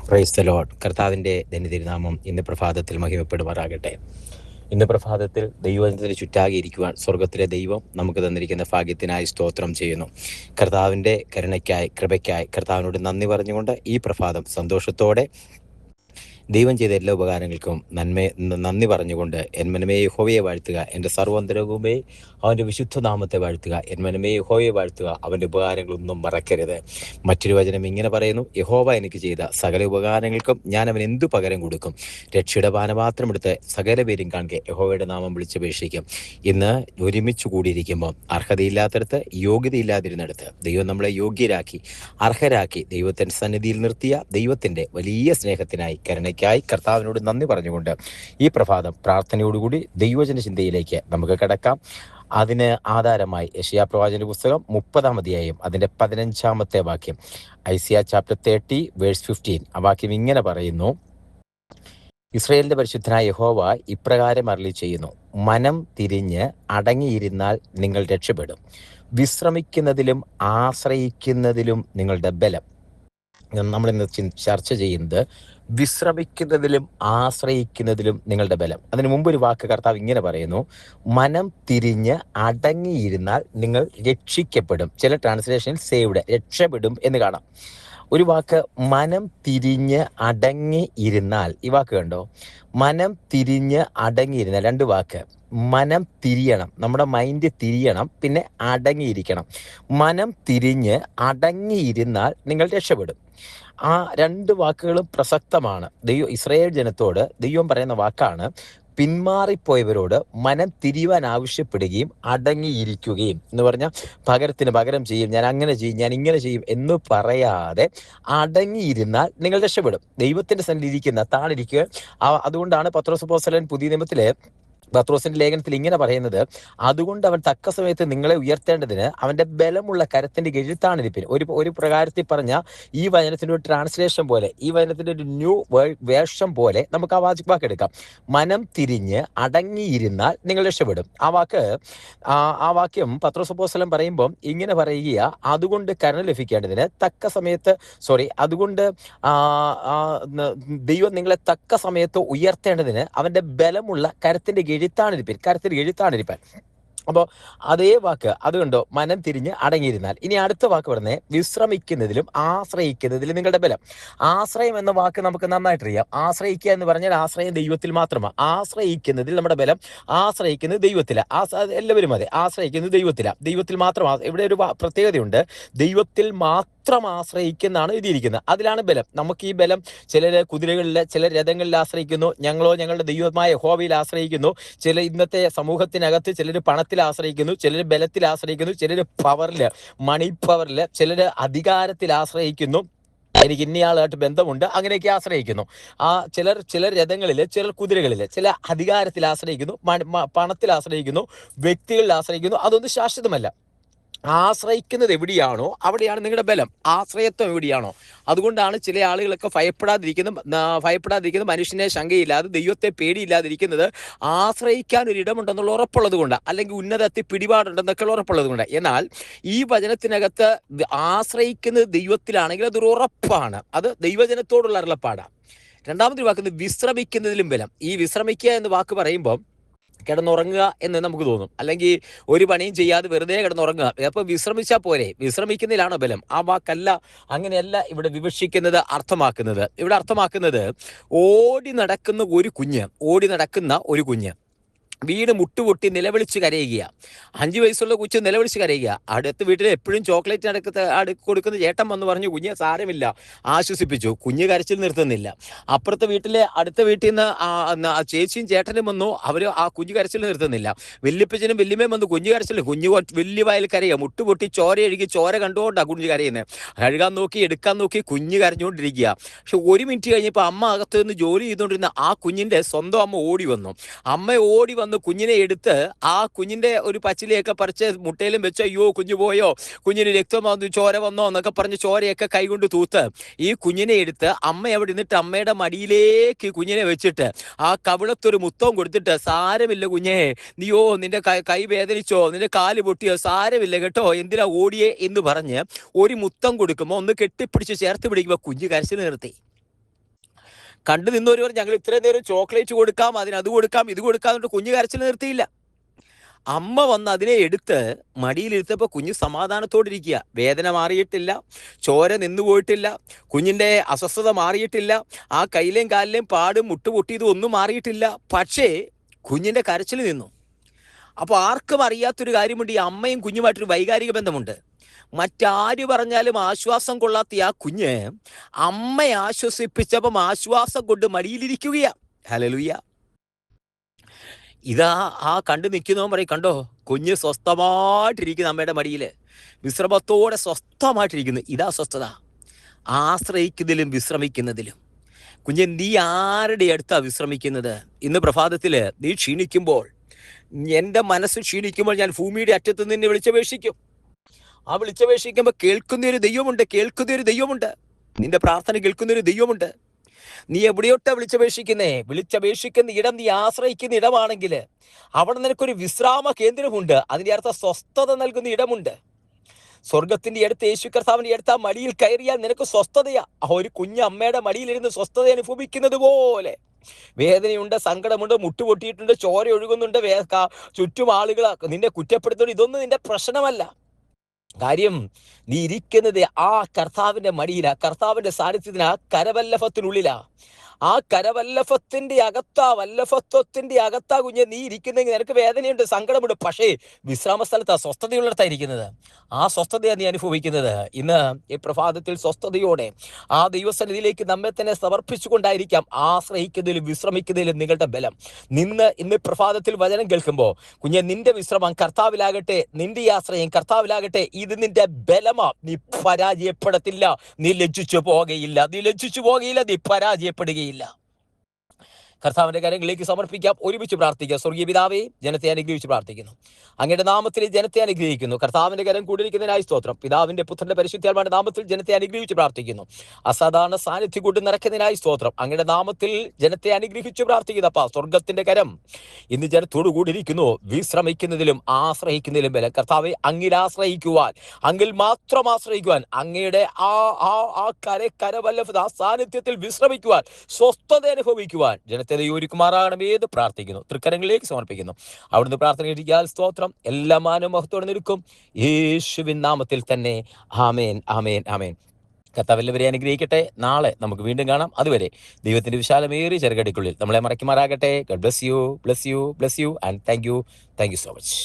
Praise the Lord. കർത്താവിൻ്റെ ധന്യതിരുനാമം ഇന്ന് പ്രഭാതത്തിൽ മഹിമപ്പെടുമാറാകട്ടെ. ഇന്ന് പ്രഭാതത്തിൽ ദൈവത്തിന് ചുറ്റാകെ ഇരിക്കുവാൻ സ്വർഗത്തിലെ ദൈവം നമുക്ക് തന്നിരിക്കുന്ന ഭാഗ്യത്തിനായി സ്തോത്രം ചെയ്യുന്നു. കർത്താവിൻ്റെ കരുണയ്ക്കായി, കൃപയ്ക്കായി കർത്താവിനോട് നന്ദി പറഞ്ഞുകൊണ്ട് ഈ പ്രഭാതം സന്തോഷത്തോടെ ദൈവം ചെയ്ത എല്ലാ ഉപകാരങ്ങൾക്കും നന്ദി പറഞ്ഞുകൊണ്ട് എന്മനമേ യഹോവയെ വാഴ്ത്തുക, എൻ്റെ സർവ്വന്തരവുമേ അവൻ്റെ വിശുദ്ധ നാമത്തെ വാഴ്ത്തുക, എന്മനമേ യഹോവയെ വാഴ്ത്തുക, അവൻ്റെ ഉപകാരങ്ങളൊന്നും മറക്കരുത്. മറ്റൊരു വചനം ഇങ്ങനെ പറയുന്നു: യഹോവ എനിക്ക് ചെയ്ത സകല ഉപകാരങ്ങൾക്കും ഞാൻ അവൻ എന്തു പകരം കൊടുക്കും? രക്ഷയുടെ പാനപാത്രമെടുത്ത് സകല പേരും കാണുക യഹോവയുടെ നാമം വിളിച്ചപേക്ഷിക്കും. ഇന്ന് ഒരുമിച്ച് കൂടിയിരിക്കുമ്പോൾ അർഹതയില്ലാത്തടത്ത്, യോഗ്യതയില്ലാതിരുന്നിടത്ത് ദൈവം നമ്മളെ യോഗ്യരാക്കി, അർഹരാക്കി ദൈവത്തിൻ്റെ സന്നിധിയിൽ നിർത്തിയ ദൈവത്തിൻ്റെ വലിയ സ്നേഹത്തിനായി, കരുണയ്ക്കായി കർത്താവിനോട് നന്ദി പറഞ്ഞുകൊണ്ട് ഈ പ്രഭാതം പ്രാർത്ഥനയോടുകൂടി ദൈവജന ചിന്തയിലേക്ക് നമുക്ക് കടക്കാം. അതിന് ആധാരമായി യെശയ്യാ പ്രവാചകന്റെ പുസ്തകം 30-ാം അധ്യായം അതിൻ്റെ 15-ാമത്തെ വാക്യം, ഐസിയ ചാപ്റ്റർ 30 വേഴ്സ് 15. ആ വാക്യം ഇങ്ങനെ പറയുന്നു: ഇസ്രായേലിന്റെ പരിശുദ്ധനായ യഹോവ ഇപ്രകാരം അരുളി ചെയ്യുന്നു, മനം തിരിഞ്ഞ് അടങ്ങിയിരുന്നാൽ നിങ്ങൾ രക്ഷപ്പെടും, വിശ്രമിക്കുന്നതിലും ആശ്രയിക്കുന്നതിലും നിങ്ങളുടെ ബലം. നമ്മളിന്ന് ചർച്ച ചെയ്യുന്നത് വിശ്രമിക്കുന്നതിലും ആശ്രയിക്കുന്നതിലും നിങ്ങളുടെ ബലം. അതിന് മുമ്പ് ഒരു വാക്ക് കർത്താവ് ഇങ്ങനെ പറയുന്നു: മനം തിരിഞ്ഞ് അടങ്ങിയിരുന്നാൽ നിങ്ങൾ രക്ഷിക്കപ്പെടും. ചില ട്രാൻസ്ലേഷനിൽ സേവ്ഡ്, രക്ഷപ്പെടും എന്ന് കാണാം. ഒരു വാക്ക് മനം തിരിഞ്ഞ് അടങ്ങി ഇരുന്നാൽ, ഈ വാക്ക് കണ്ടോ? മനം തിരിഞ്ഞ് അടങ്ങിയിരുന്നാൽ. രണ്ട് വാക്ക്, മനം തിരിയണം, നമ്മുടെ മൈൻഡ് തിരിയണം, പിന്നെ അടങ്ങിയിരിക്കണം. മനം തിരിഞ്ഞ് അടങ്ങിയിരുന്നാൽ നിങ്ങൾ രക്ഷപ്പെടും. ആ രണ്ട് വാക്കുകളും പ്രസക്തമാണ്. ഇസ്രായേൽ ജനത്തോട് ദൈവം പറയുന്ന വാക്കാണ്. പിന്മാറിപ്പോയവരോട് മനം തിരിയുവാൻ ആവശ്യപ്പെടുകയും അടങ്ങിയിരിക്കുകയും എന്ന് പറഞ്ഞാൽ പകരത്തിന് പകരം ചെയ്യും, ഞാൻ അങ്ങനെ ചെയ്യും, ഞാൻ ഇങ്ങനെ ചെയ്യും എന്ന് പറയാതെ അടങ്ങിയിരുന്നാൽ നിങ്ങൾ രക്ഷപ്പെടും. ദൈവത്തിന്റെ സന്നിധിയിൽ ഇരിക്കുന്ന താണിരിക്കുക. അതുകൊണ്ടാണ് പത്രോസ് അപ്പോസ്തലൻ പുതിയ നിയമത്തിലെ പത്രോസിന്റെ ലേഖനത്തിൽ ഇങ്ങനെ പറയുന്നത്: അതുകൊണ്ട് അവൻ തക്ക സമയത്ത് നിങ്ങളെ ഉയർത്തേണ്ടതിന് അവന്റെ ബലമുള്ള കരത്തിന്റെ കീഴിൽ ഒരു പ്രകാരത്തിൽ പറഞ്ഞ ഈ വചനത്തിന്റെ ഒരു ട്രാൻസ്ലേഷൻ പോലെ, ഈ വചനത്തിന്റെ ഒരു ന്യൂ വേർഷൻ പോലെ നമുക്ക് ആ വാക്ക് എടുക്കാം. മനം തിരിഞ്ഞ് അടങ്ങിയിരുന്നാൽ നിങ്ങൾ രക്ഷപ്പെടും. ആ വാക്യം പത്രോസ് അപ്പോസ്തലൻ പറയുമ്പോൾ ഇങ്ങനെ പറയുക: അതുകൊണ്ട് കരുണ ലഭിക്കേണ്ടതിന് അതുകൊണ്ട് ദൈവം നിങ്ങളെ തക്ക സമയത്ത് ഉയർത്തേണ്ടതിന് അവന്റെ ബലമുള്ള കരത്തിന്റെ കീഴിത്താണിരിപ്പാൻ. അപ്പോൾ അതേ വാക്ക് അതുകൊണ്ടോ, മനം തിരിഞ്ഞ് അടങ്ങിയിരുന്നാൽ. ഇനി അടുത്ത വാക്ക് പറഞ്ഞേ, വിശ്രമിക്കുന്നതിലും ആശ്രയിക്കുന്നതിലും നിങ്ങളുടെ ബലം. ആശ്രയം എന്ന വാക്ക് നമുക്ക് നന്നായിട്ടറിയാം. ആശ്രയിക്കുക എന്ന് പറഞ്ഞാൽ ആശ്രയം ദൈവത്തിൽ മാത്രമാണ്. ആശ്രയിക്കുന്നതിൽ നമ്മുടെ ബലം, ആശ്രയിക്കുന്നത് ദൈവത്തിലാണ്. എല്ലാവരും അതെ, ആശ്രയിക്കുന്നത് ദൈവത്തിൽ മാത്രമാണ്. ഇവിടെ ഒരു പ്രത്യേകതയുണ്ട്, ദൈവത്തിൽ മാത്രം ആശ്രയിക്കുന്നതാണ് എഴുതിയിരിക്കുന്നത്. അതിലാണ് ബലം. നമുക്ക് ഈ ബലം ചിലർ കുതിരകളിൽ, ചിലർ രഥങ്ങളിൽ ആശ്രയിക്കുന്നു. ഞങ്ങളുടെ ദൈവമായ യഹോവയിൽ ആശ്രയിക്കുന്നു. ഇന്നത്തെ സമൂഹത്തിനകത്ത് ചിലർ പണത്തിൽ ആശ്രയിക്കുന്നു, ചിലർ ബലത്തിൽ ആശ്രയിക്കുന്നു, ചിലർ പവറിൽ, മണി പവറിൽ, ചിലർ അധികാരത്തിൽ ആശ്രയിക്കുന്നു. എനിക്ക് ഇന്നയാളായിട്ട് ബന്ധമുണ്ട്, അങ്ങനെയൊക്കെ ആശ്രയിക്കുന്നു. ചിലർ രഥങ്ങളിൽ, ചിലർ കുതിരകളിൽ, ചില അധികാരത്തിൽ ആശ്രയിക്കുന്നു, പണത്തിൽ ആശ്രയിക്കുന്നു, വ്യക്തികളിൽ ആശ്രയിക്കുന്നു. അതൊന്നും ശാശ്വതമല്ല. ആശ്രയിക്കുന്നത് എവിടെയാണോ അവിടെയാണ് നിങ്ങളുടെ ബലം. ആശ്രയത്വം എവിടെയാണോ. അതുകൊണ്ടാണ് ചില ആളുകളൊക്കെ ഭയപ്പെടാതിരിക്കുന്നത്, മനുഷ്യനെ ശങ്കയില്ലാതെ, ദൈവത്തെ പേടിയില്ലാതിരിക്കുന്നത് ആശ്രയിക്കാൻ ഒരു ഇടമുണ്ടെന്നുള്ള ഉറപ്പുള്ളത് കൊണ്ട്, അല്ലെങ്കിൽ ഉന്നതത്തിൽ പിടിപാടുണ്ടെന്നൊക്കെ ഉറപ്പുള്ളത് കൊണ്ട്. എന്നാൽ ഈ വചനത്തിനകത്ത് ആശ്രയിക്കുന്നത് ദൈവത്തിലാണെങ്കിൽ അതൊരു ഉറപ്പാണ്. അത് ദൈവജനത്തോടുള്ള അരുളപ്പാടാണ്. രണ്ടാമതൊരു വാക്ക് വിശ്രമിക്കുന്നതിലും ബലം. ഈ വിശ്രമിക്കുക എന്ന വാക്ക് പറയുമ്പോൾ കിടന്നുറങ്ങുക എന്ന് നമുക്ക് തോന്നും, അല്ലെങ്കിൽ ഒരു പണിയും ചെയ്യാതെ വെറുതെ കിടന്നുറങ്ങുക. അപ്പൊ വിശ്രമിച്ചാൽ പോരെ? വിശ്രമിക്കുന്നതിലാണോ ബലം? ആ വാക്കല്ല, അങ്ങനെയല്ല ഇവിടെ വിവക്ഷിക്കുന്നത്, അർത്ഥമാക്കുന്നത് ഓടി നടക്കുന്ന ഒരു കുഞ്ഞ് വീട് മുട്ടുപൊട്ടി നിലവിളിച്ച് കരയുക. 5 വയസ്സുള്ള കൊച്ചു നിലവിളിച്ച് കരയുക. അടുത്ത വീട്ടിൽ എപ്പോഴും ചോക്ലേറ്റ് കൊടുക്കുന്ന ചേട്ടൻ വന്ന് പറഞ്ഞു, കുഞ്ഞ് സാരമില്ല, ആശ്വസിപ്പിച്ചു. കുഞ്ഞ് കരച്ചിൽ നിർത്തുന്നില്ല. അടുത്ത വീട്ടിൽ നിന്ന് ചേച്ചിയും ചേട്ടനും വന്നു, അവർ ആ കുഞ്ഞു കരച്ചിൽ നിർത്തുന്നില്ല. വല്യപ്പച്ചനും വല്യമ്മയും വന്നു, കുഞ്ഞു കരച്ചില്ല. കുഞ്ഞ് വലിയ വായിൽ കരയുക, മുട്ടുപൊട്ടി ചോര ചോര കണ്ടുകൊണ്ടാണ് കുഞ്ഞ് കരയുന്നത്. കഴുകാൻ നോക്കി, എടുക്കാൻ നോക്കി, കുഞ്ഞ് കരഞ്ഞുകൊണ്ടിരിക്കുക. പക്ഷെ 1 മിനിറ്റ് കഴിഞ്ഞപ്പോൾ അമ്മ അകത്ത് നിന്ന് ജോലി ചെയ്തുകൊണ്ടിരുന്ന ആ കുഞ്ഞിന്റെ സ്വന്തം അമ്മ ഓടി വന്നു. കുഞ്ഞിനെ എടുത്ത് ആ കുഞ്ഞിന്റെ ഒരു പച്ചിലയൊക്കെ പറിച്ച് മുട്ടയിലും വെച്ച്, അയ്യോ കുഞ്ഞു പോയോ, കുഞ്ഞിന് രക്തം വന്നു, ചോര വന്നോ എന്നൊക്കെ പറഞ്ഞ് ചോരയൊക്കെ കൈകൊണ്ട് തൂത്ത് ഈ കുഞ്ഞിനെ എടുത്ത് അമ്മ അവിടെ നിന്നിട്ട് അമ്മയുടെ മടിയിലേക്ക് കുഞ്ഞിനെ വെച്ചിട്ട് ആ കവിളത്തൊരു മുത്തവും കൊടുത്തിട്ട്, സാരമില്ല കുഞ്ഞേ, നീയോ നിന്റെ കൈ വേദനിച്ചോ, നിന്റെ കാല് പൊട്ടിയോ, സാരമില്ല കേട്ടോ, എന്തിനാ ഓടിയേ എന്ന് പറഞ്ഞ് ഒരു മുത്തം കൊടുക്കുമ്പോൾ ഒന്ന് കെട്ടിപ്പിടിച്ച് ചേർത്ത് പിടിക്കുമ്പോൾ കുഞ്ഞ് കരച്ചിൽ നിർത്തി. കണ്ടു നിന്നവർ പറഞ്ഞു ഞങ്ങൾ ഇത്രയും നേരം ചോക്ലേറ്റ് കൊടുക്കാം, അതിനത് കൊടുക്കാം, ഇത് കൊടുക്കാം എന്നിട്ട് കുഞ്ഞ് കരച്ചിൽ നിർത്തിയില്ല. അമ്മ വന്ന് അതിനെ എടുത്ത് മടിയിലിരുത്തപ്പോൾ കുഞ്ഞ് സമാധാനത്തോടിരിക്കുക. വേദന മാറിയിട്ടില്ല, ചോര നിന്നു പോയിട്ടില്ല, കുഞ്ഞിൻ്റെ അസ്വസ്ഥത മാറിയിട്ടില്ല, ആ കയ്യിലെയും കാലിലെയും പാടും മുട്ടുപൊട്ടിയതും ഒന്നും മാറിയിട്ടില്ല. പക്ഷേ കുഞ്ഞിൻ്റെ കരച്ചിൽ നിന്നു. അപ്പോൾ ആർക്കും അറിയാത്തൊരു കാര്യമുണ്ട്, ഈ അമ്മയും കുഞ്ഞുമായിട്ടൊരു വൈകാരിക ബന്ധമുണ്ട്. മറ്റാര് പറഞ്ഞാലും ആശ്വാസം കൊള്ളാത്ത ആ കുഞ്ഞ് അമ്മയെ ആശ്വസിപ്പിച്ചപ്പം ആശ്വാസം കൊണ്ട് മടിയിലിരിക്കുകയാ. ഹല്ലേലൂയ. ഇതാ ആ കണ്ടു നിൽക്കുന്നവൻ പറയും, കണ്ടോ കുഞ്ഞ് സ്വസ്ഥമായിട്ടിരിക്കുന്നു അമ്മയുടെ മടിയിൽ, വിശ്രമത്തോടെ സ്വസ്ഥമായിട്ടിരിക്കുന്നു. ഇതാ സ്വസ്ഥത, ആശ്രയിക്കുന്നതിലും വിശ്രമിക്കുന്നതിലും. കുഞ്ഞ്, നീ ആരുടെ അടുത്താണ് വിശ്രമിക്കുന്നത്? ഇന്ന് പ്രഭാതത്തിൽ നീ ക്ഷീണിക്കുമ്പോൾ, എൻ്റെ മനസ്സ് ക്ഷീണിക്കുമ്പോൾ ഞാൻ ഭൂമിയുടെ അറ്റത്ത് നിന്നെ വിളിച്ചപേക്ഷിക്കും. ആ വിളിച്ചപേക്ഷിക്കുമ്പോൾ കേൾക്കുന്നൊരു ദൈവമുണ്ട്. നിന്റെ പ്രാർത്ഥന കേൾക്കുന്നൊരു ദൈവമുണ്ട്. നീ എവിടെയോട്ടാ വിളിച്ചപേക്ഷിക്കുന്ന ഇടം, നീ ആശ്രയിക്കുന്ന ഇടമാണെങ്കിൽ അവിടെ നിനക്കൊരു വിശ്രാമ കേന്ദ്രമുണ്ട്. അതിൻ്റെ അർത്ഥം സ്വസ്ഥത നൽകുന്ന ഇടമുണ്ട്. സ്വർഗത്തിന്റെ അടുത്ത്, യേശു കർത്താവിന്റെ അടുത്ത് ആ മടിയിൽ കയറിയാൽ നിനക്ക് സ്വസ്ഥതയാ. ഒരു കുഞ്ഞ് അമ്മയുടെ മടിയിലിരുന്ന് സ്വസ്ഥത അനുഭവിക്കുന്നത് പോലെ. വേദനയുണ്ട്, സങ്കടമുണ്ട്, മുട്ടുപൊട്ടിയിട്ടുണ്ട്, ചോര ഒഴുകുന്നുണ്ട്, ചുറ്റും ആളുകൾ നിന്നെ കുറ്റപ്പെടുത്തുന്നുണ്ട്. ഇതൊന്നും നിന്റെ പ്രശ്നമല്ല. കാര്യം നീ ഇരിക്കുന്നത് ആ കർത്താവിന്റെ മടിയിലാ, കർത്താവിന്റെ സാന്നിധ്യത്തിന്, ആ കരവല്ലഭത്തിനുള്ളിലാ. ആ കരവല്ലഭത്തിന്റെ വല്ലഭത്വത്തിന്റെ അകത്താ കുഞ്ഞെ നീ ഇരിക്കുന്നെങ്കിൽ നിനക്ക് വേദനയുണ്ട്, സങ്കടമുണ്ട്, പക്ഷേ വിശ്രാമ സ്ഥലത്താ, സ്വസ്ഥതയുള്ളിടത്താണ് ഇരിക്കുന്നത്. ആ സ്വസ്ഥതയാണ് നീ അനുഭവിക്കുന്നത്. ഇന്ന് ഈ പ്രഭാതത്തിൽ സ്വസ്ഥതയോടെ ആ ദൈവസന്നിധിയിലേക്ക് നമ്മെ തന്നെ സമർപ്പിച്ചുകൊണ്ടായിരിക്കാം ആശ്രയിക്കുന്നതിലും വിശ്രമിക്കുന്നതിലും നിങ്ങളുടെ ബലം. ഇന്ന് പ്രഭാതത്തിൽ വചനം കേൾക്കുമ്പോൾ കുഞ്ഞെ, നിന്റെ വിശ്രമം കർത്താവിലാകട്ടെ, നിന്റെ ആശ്രയം കർത്താവിലാകട്ടെ. ഇത് നിന്റെ ബലമാ. നീ പരാജയപ്പെടത്തില്ല, നീ ലജ്ജിച്ചു പോകുകയില്ല, നീ പരാജയപ്പെടുകയില്ല. കർത്താവിന്റെ കരങ്ങളിലേക്ക് സമർപ്പിക്കാം, ഒരുമിച്ച് പ്രാർത്ഥിക്കാം. സ്വർഗീയ പിതാവേ, ജനത്തെ അനുഗ്രഹിച്ച് പ്രാർത്ഥിക്കുന്നു. അങ്ങയുടെ നാമത്തിൽ ജനത്തെ അനുഗ്രഹിക്കുന്നു. കർത്താവിന്റെ കരം കൂടിയിരിക്കുന്നതിനായി സ്തോത്രം. പിതാവിന്റെ പുത്രന്റെ പരിശുദ്ധാത്മാവിന്റെ നാമത്തിൽ ജനത്തെ അനുഗ്രഹിച്ച് പ്രാർത്ഥിക്കുന്നു. അസാധാരണ സാന്നിധ്യം കൊണ്ട് നിറയ്ക്കുന്നതിനായി സ്തോത്രം. അങ്ങയുടെ നാമത്തിൽ ജനത്തെ അനുഗ്രഹിച്ച് പ്രാർത്ഥിക്കുന്നപ്പാ. സ്വർഗത്തിന്റെ കരം ഇന്ന് ജനത്തോടു കൂടിയിരിക്കുന്നു. വിശ്രമിക്കുന്നതിലും ആശ്രയിക്കുന്നതിലും ബലം. കർത്താവെ, അങ്ങിൽ ആശ്രയിക്കുവാൻ, അങ്ങിൽ മാത്രം ആശ്രയിക്കുവാൻ, അങ്ങയുടെ ആ കരവല്ലഭ ആ സാന്നിധ്യത്തിൽ വിശ്രമിക്കുവാൻ, സ്വസ്ഥത അനുഭവിക്കുവാൻ ജനത്തെ ഒരുക്കുമാറാകണമെന്ന് പ്രാർത്ഥിക്കുന്നു. തൃക്കരങ്ങളിലേക്ക് സമർപ്പിക്കുന്നു. അവിടുന്ന് പ്രാർത്ഥന കേട്ടിരിക്കാൻ സ്തോത്രം. എല്ലാ മാനവും മഹത്വത്തോടെ നിൽക്കും യേശുവിൻ നാമത്തിൽ തന്നെ. ആമേൻ, ആമേൻ, ആമേൻ. കർത്താവ് എല്ലാവരെയും അനുഗ്രഹിക്കട്ടെ. നാളെ നമുക്ക് വീണ്ടും കാണാം. അതുവരെ ദൈവത്തിന്റെ വിശാലമേറിയ ചെറുകടിക്കുള്ളിൽ നമ്മളെ മറയ്ക്കുമാറാകട്ടെ. God bless you and thank you so much.